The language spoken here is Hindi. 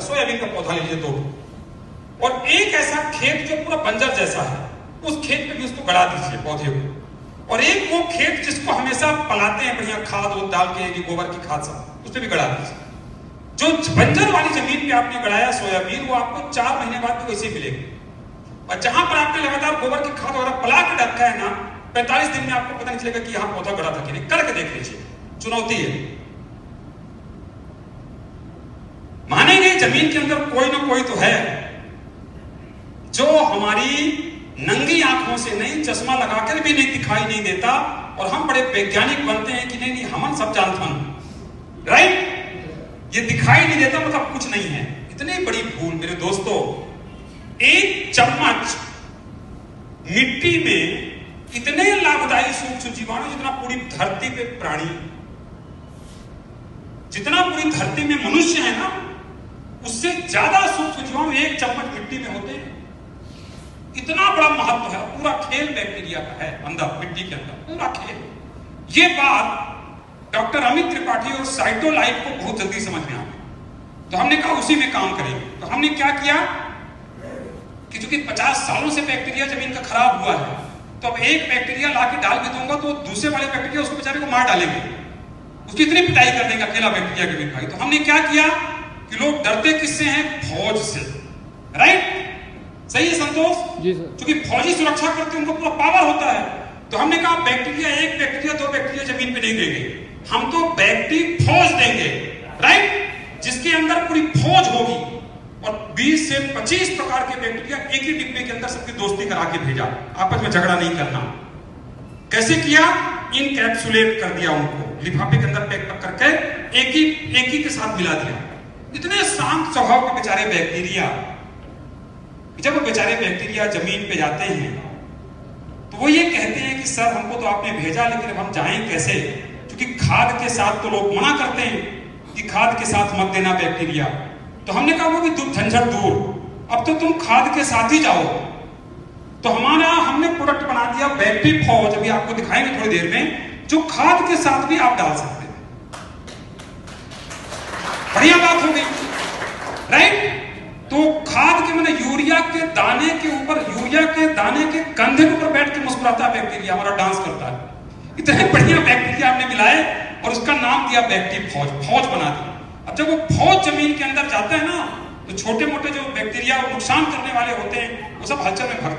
सोयाबीन का पौधा लीजिए 2, और एक ऐसा खेत जो पूरा बंजर जैसा है, उस खेत में भी उसको गड़ा दीजिए पौधे को, और एक वो खेत जिसको हमेशा पलाते हैं बढ़िया खाद डाल के, गोबर की खाद सब, उसमें भी गड़ा दीजिए। जो बंजर वाली जमीन पे आपने गड़ाया सोयाबीन, वो आपको 4 महीने बाद भी वैसे मिलेगी। और जहां पर आपने लगातार गोबर की खाद वगैरह पला के रखा है ना, 45 दिन में आपको पता नहीं चलेगा कि यहां पौधा गड़ा था कि नहीं। करके देख लीजिए, चुनौती है। मानेंगे जमीन के अंदर कोई ना कोई तो है जो हमारी नंगी आंखों से नहीं, चश्मा लगाकर भी नहीं दिखाई नहीं देता, और हम बड़े वैज्ञानिक बनते हैं कि नहीं हम सब जानते हैं, राइट। ये दिखाई नहीं देता मतलब कुछ नहीं है। इतनी बड़ी भूल मेरे दोस्तों। 1 चम्मच मिट्टी में इतने लाभदायी सूक्ष्म जीवाणु जितना पूरी धरती पे प्राणी, जितना पूरी धरती में मनुष्य है ना, उससे ज्यादा सूक्ष्म जीवाणु 1 चम्मच मिट्टी में होते हैं। इतना बड़ा महत्व है। पूरा खेल बैक्टीरिया का है अंदर, मिट्टी के अंदर पूरा खेल। ये बात डॉक्टर अमित त्रिपाठी और साइटोलाइफ को बहुत जल्दी समझ में आ गई, तो हमने कहा उसी में काम करेंगे। तो हमने क्या किया कि चूंकि 50 सालों से बैक्टीरिया जमीन का खराब हुआ है, तो अब एक बैक्टीरिया लाके डाल भी दूंगा तो दूसरे वाले बैक्टीरिया उसको बेचारे को मार डालेंगे, उसकी इतनी पिटाई कर देंगे अकेला बैक्टीरिया के भाई। तो हमने क्या किया कि लोग डरते किससे हैं? फौज से, राइट। सही है संतोष जी सर। क्योंकि फौजी सुरक्षा करते उनको पूरा पावर होता है। तो हमने कहा बैक्टीरिया, 1 बैक्टीरिया 2 बैक्टीरिया जमीन पे नहीं देंगे, हम तो बैक्टी फौज देंगे, राइट, जिसके अंदर पूरी फौज होगी। और 20 से 25 प्रकार के बैक्टीरिया एक ही डिब्बे के अंदर सबकी दोस्ती करा के भेजा, आपस में झगड़ा नहीं करना। कैसे किया? इनकैप्सुलेट कर दिया उनको, लिफाफे के अंदर पैक करके एक ही के साथ मिला दिया। इतने शांत स्वभाव के बेचारे बैक्टीरिया, जब वो बेचारे बैक्टीरिया जमीन पे जाते हैं तो वो ये कहते हैं कि सर हमको तो आपने भेजा, लेकिन अब हम जाएं कैसे? क्योंकि खाद के साथ तो लोग मना करते हैं कि खाद के साथ मत देना बैक्टीरिया। तो हमने कहा वो भी झंझट दूर, अब तो तुम खाद के साथ ही जाओ। तो हमने प्रोडक्ट बना दिया बैक्टी फौज, अभी आपको दिखाएंगे थोड़ी देर में, जो खाद के साथ भी आप डाल सकते हैं। बढ़िया बात हो गई, राइट। तो खाद के मैंने यूरिया के दाने के ऊपर, यूरिया के दाने के कंधे के ऊपर बैठ के मुस्कुराता बैक्टीरिया हमारा डांस करता है। इतने बढ़िया बैक्टीरिया हमने मिलाए और उसका नाम दिया बैक्टी फौज, फौज बना दिया। अब जब वो फौज जमीन के अंदर जाता है ना, तो छोटे मोटे जो बैक्टीरिया नुकसान करने वाले होते हैं वो सब हलचल में भागते हैं।